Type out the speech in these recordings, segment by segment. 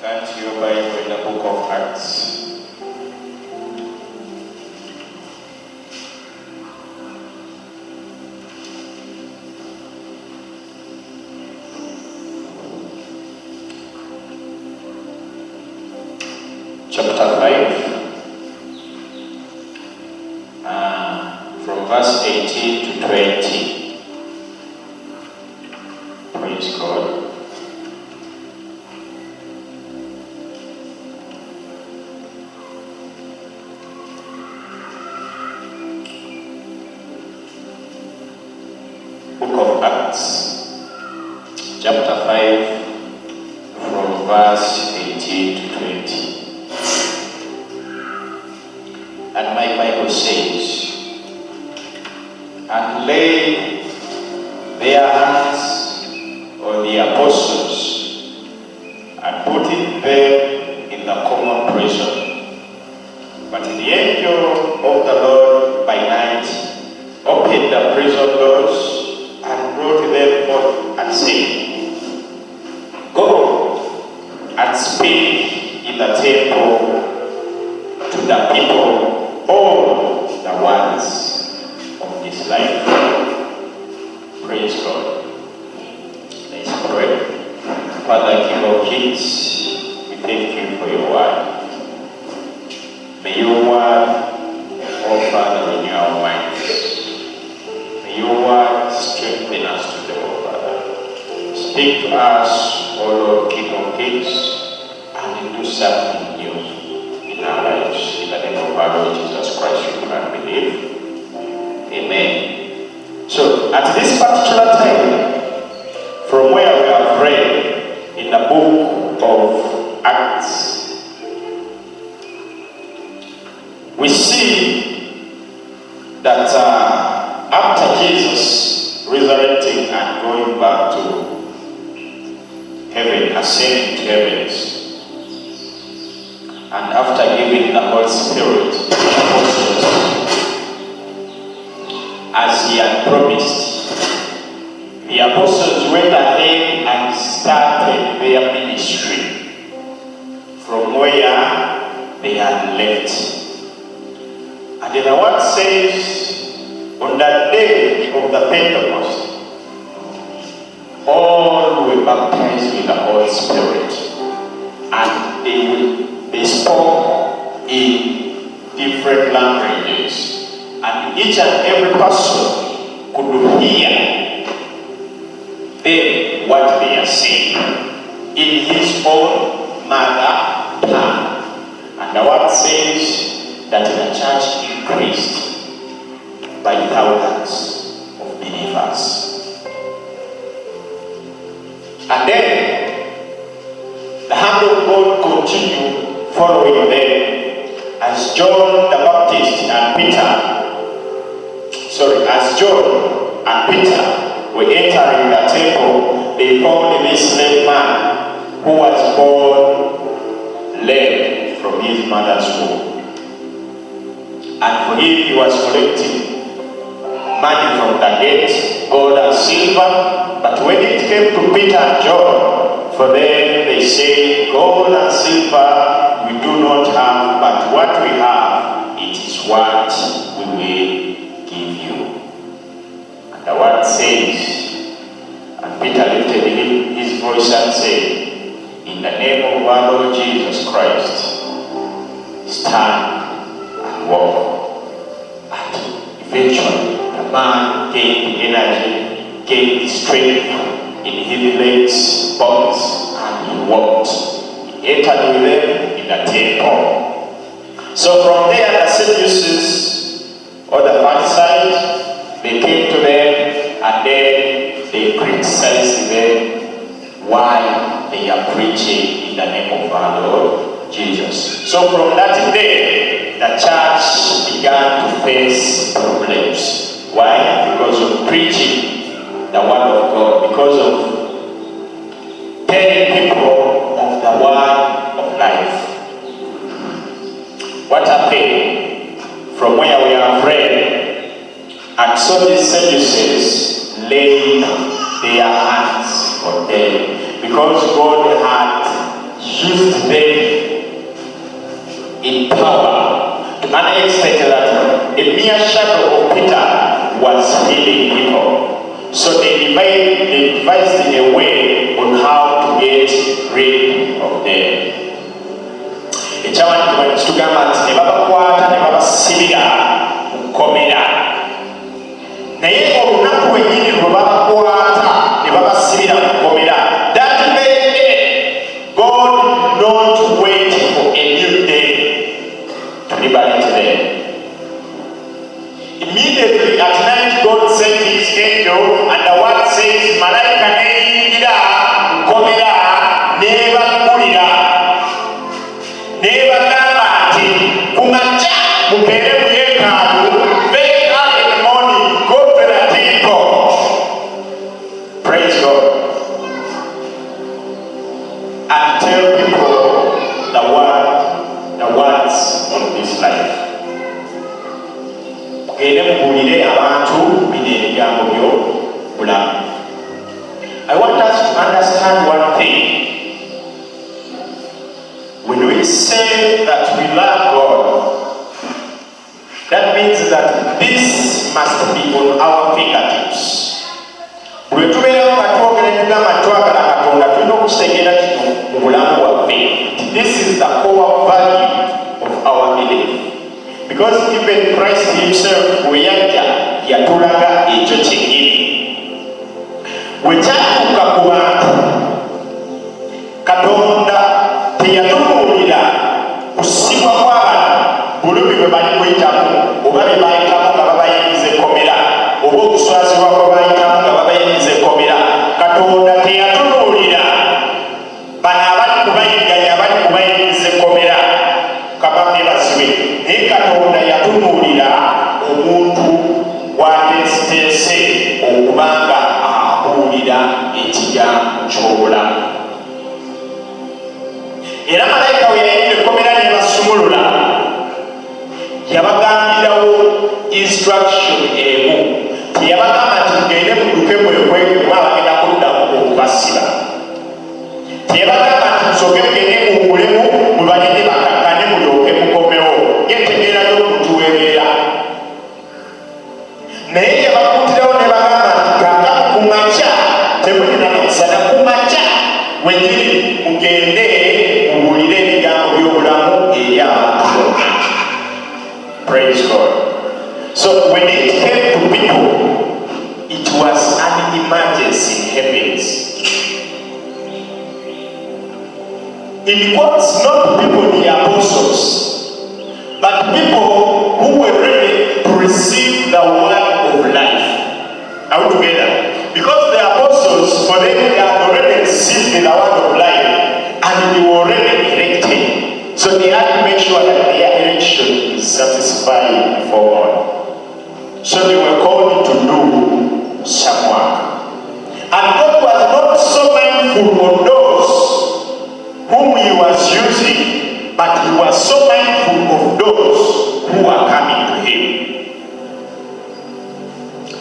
Turn to your Bible in the book of Acts. Chapter 5, from verse 18 to 20. Praise God. Book of Acts, chapter 5, from verse 18 to 20. And my Bible says, and laid their hands on the apostles, and putting them in the common prison. But the angel of the Lord by night opened the prison doors, and brought them forth, and said, Go and speak in the temple to the people all the words of this life. Praise God. Let's pray. Father, King of Kings, we thank you for your word. May your word, oh Father, renew our minds. May your word strengthen us today, oh Father. Speak to us, oh Lord, King of Kings, and do something new in our lives. In the name of our Lord Jesus Christ, we pray and believe. Amen. So, at this particular time, from where we have read in the book of Acts, we see that after Jesus resurrecting and going back to heaven, ascending to heavens, and after giving the Holy Spirit to the apostles, as he had promised, the apostles went ahead and started their ministry from where they had left. And the word says, on that day of the Pentecost, all were baptized with the Holy Spirit, and they spoke in different languages, and each and every person could hear them what they are saying in his own mother tongue. And the word says that the church increased by thousands of believers. And then the hand of God continued following them as John the Baptist and as John and Peter were entering the temple. They found this lame man who was born lame from his mother's womb. And for him, he was collecting money from the gate, gold and silver. But when it came to Peter and John, for them they say, gold and silver we do not have, but what we have, it is what we will give you. And the word says, and Peter lifted his voice and said, in the name of our Lord Jesus Christ, stand and walk. And eventually the man gained the energy, gained the strength in his legs, bones, and he walked. He entered with them in the temple. So from there, the Sadducees or the Pharisees, they came to them, and then they criticized them why they are preaching in the name of our Lord Jesus. So from that day, the church began to face problems. Why? Because of preaching the word of God, because of telling people of the word of life. What happened from where we have read, and so the Sadducees laid their hands on them, because God had used them in power to an extent that a mere shadow of Peter was healing people. So they devised a way on how to get rid of them. Ekyawandikibwa kitugamba nti ne babakwata ne babasibira mu kkomera, naye olunaku lwennyini lwe babakwata ne babasibira mu kkomera, that very day God did not wait for a new day to liberate them. Immediately at night God sent his angel, and the word says malaika neyingira mu kkomera nebagulira nebagamba nti kumakya mubeere mu yeekaalu, very early in the morning, go to the temple. Praise God. And tell people the words of this life. Mugeere mubuulire abantu bino ebigambo by'obulamu. I want us to understand one thing. When we say that we love God, that means that this must be on our fingertips. Bwe tubeera nga twogera tugamba twagala Katonda, tulina okukitegeera kino mu bulamu bwaffe. This is the core value of our belief. Because even Christ himself bwe yajja yatulaga ekyo kyennyini. Bwe kyatuuka ku bantu, Katonda teyatubuulira kusibwa kw'abantu bulumi bwe bali kuyitamu, oba bye bayitamu nga babayingiza ekkomera, oba okuswazibwa kwe bayitamu nga babayingiza ekkomera. Katonda teyatubuulira bano abali kubayigganya, abali kubayingiza ekkomera kabamye basibe, naye Katonda yatubuulira omuntu gwateeseteese okubanga abuulira ekigambo ky'obulamu. Era malayika we yayingira ekkomera ne basumulula, yabagambirawo instruction emu. Teyabagamba nti mugende mudduke mwekweke abagenda kuddamu okubasiba. Teyabagamba nti musooke mugende muwulemu mubalinde bakakkane mulyoke mukomewo. Yetegeera y'okutuweerera. Naye yabakuutirawo ne bagamba nti kanga ku makya temulina n'okusana, ku makya wennyini mugende mubuulire ebigambo by'obulamu eri abantu. Praise God. So when it came to people, it was an emergency in heavens. It was not people, the apostles, but people who were ready to receive the word of life. Are we together? Because the apostles, for them, they had already received the word of life and they were already elected. So they had to make sure that their election is satisfied before God. So they were called to do some work. And God was not so mindful of those whom he was using, but he was so mindful of those who are coming to him.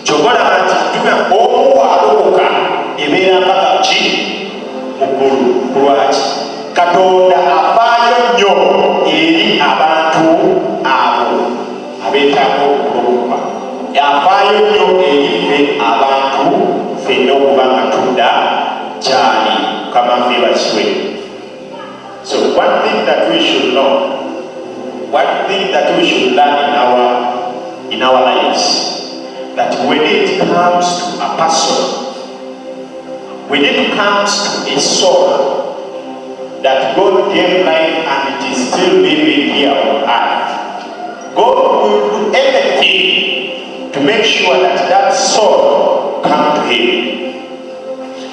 Kyogolaba nti tuga omu alokoka ebeera mpaka ki muggulu. Lwaki? Katonda afaayo nnyo eri abantu abo abeetaaga okulokoka. Afaayo nnyo eri ffe abantu ffenna okuba nga tudda gyali. Mukama ffe bakiwe. So one thing that we should know, one thing that we should learn in our lives, that when it comes to a person, when it comes to a soul that God gave life and it is still living here on earth, God will do anything to make sure that that soul comes to him.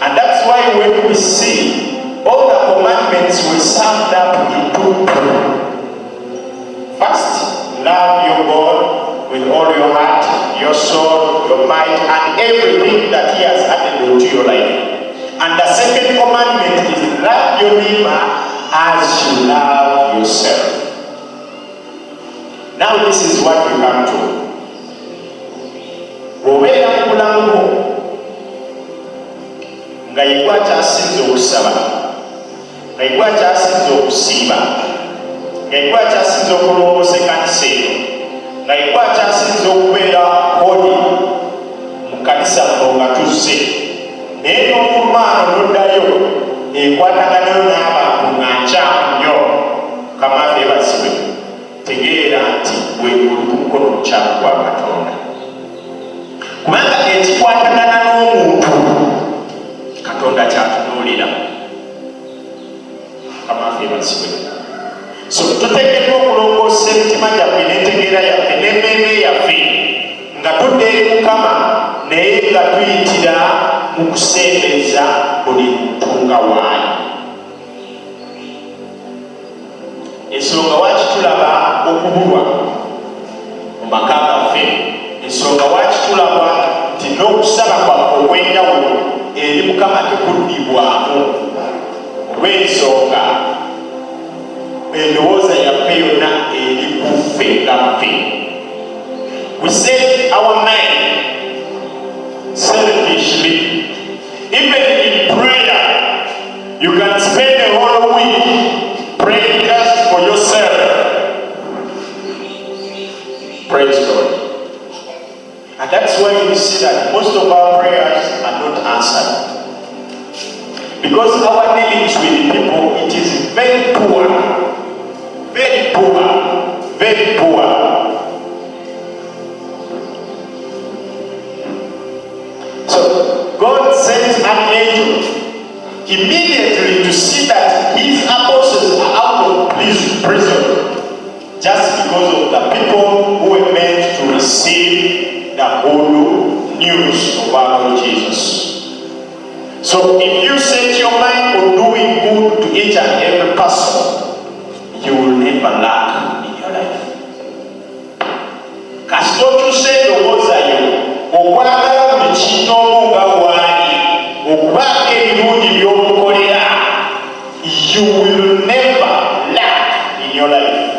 And that's why when we see all the commandments were summed up into two. First, love your God with all your heart, your soul, your mind, and everything that he has added into your life. And the second commandment is love your neighbor as you love yourself. Now this is what we come to. Bw'obeera mu bulamu bwo nga ye gw'akyasinze okusaba, ngaigwa kyasinza okusiiba, ngaigwa kyasinza okulongoosa ekkanisa eyo, ngaigwa kyasinza okubeera kodi mu kanisa nga tuzze, naye n'okumaano n'oddayo ekwataganayo n'abantu nga nkyamu nnyo. Kamafe ebazibwe, tegeera nti gwe oli ku mukono omukyamu gwa Katonda, kubanga ekikwatagana n'omuntu Katonda kyatunuulira. Kamafe ebazibwe. So tuteekeddwa okulongoosa emitima gyaffe n'entegeera yaffe n'emmeeme yaffe nga tudda eri Mukama, naye nga tuyitira mu kusembeza buli muntu nga waayo. Ensonga lwaki tulaba okubulwa mu maka gaffe, ensonga lwaki tulaba nti n'okusaba kwaffe okw'enjawulo eri Mukama tekuddibwamu olw'ensonga endowooza yaffe yonna eri ku ffe nga ffe. We set our mind selfishly. Even in prayer, you can spend a whole week praying just for yourself. Praise God. And that's why you see that most of our prayers are not answered. Because our dealings with people, it is very poor. Very poor. Very poor. So God sent an angel immediately to see that his apostles are out of prison, just because of the people who were meant to receive the good news of our Lord Jesus. So if you set your mind on doing good to each and every person, you will never lack in your life. Kasito tusendowozayo okwagala buli kintu nga bw'ali, okubaako ebirungi by'omukolera, you will never lack in your life.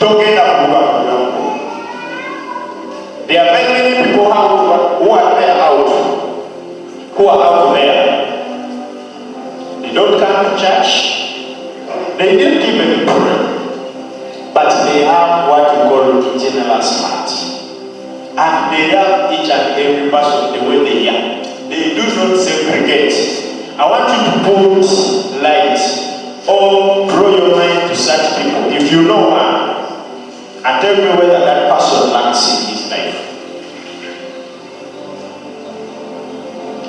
Togenda kuba kulamu. There are very many people who are there out, who are out there. They don't come to church. They didn't even pray, but they have what we call generous heart, and they love each and every person the way they are. They do not segregate. I want you to put light or draw your mind to such people. If you know one, and tell me whether that person lacks in his life.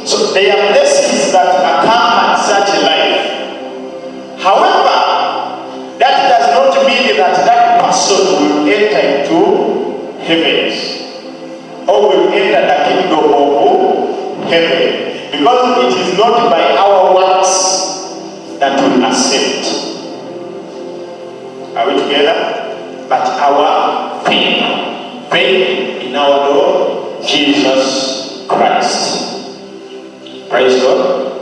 So there are blessings that accompany such a life. However, that does not mean that that person will enter into heavens or will enter the kingdom of heaven, because it is not by our works that we accept. Are we together? But our faith. Faith in our Lord Jesus Christ. Praise God.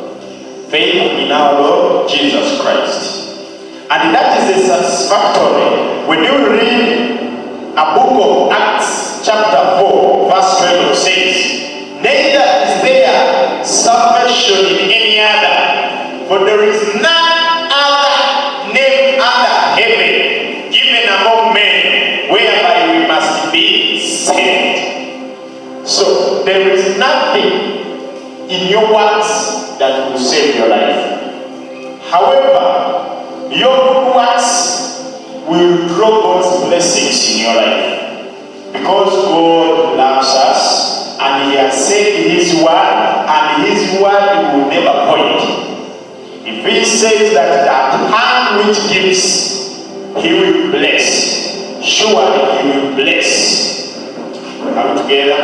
Faith in our Lord Jesus Christ. And that is a satisfactory. When you read a book of Acts chapter 4 verse 12 says, neither is there salvation in any other, for there is none other name under heaven given among men whereby we must be saved. So there is nothing in your works that will save your life. However, your good works will draw God's blessings in your life, because God loves us and he has said his word, and his word will never point. If he says that that hand which gives, he will bless. Surely he will bless. Are we together?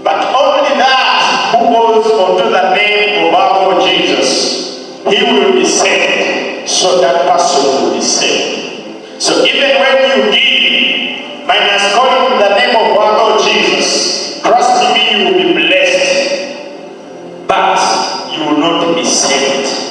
But only that who goes unto the name of our Lord Jesus, he will be saved. So that person will be saved. So even when you give, minus calling the name of our Lord Jesus, trust me, you will be blessed, but you will not be saved.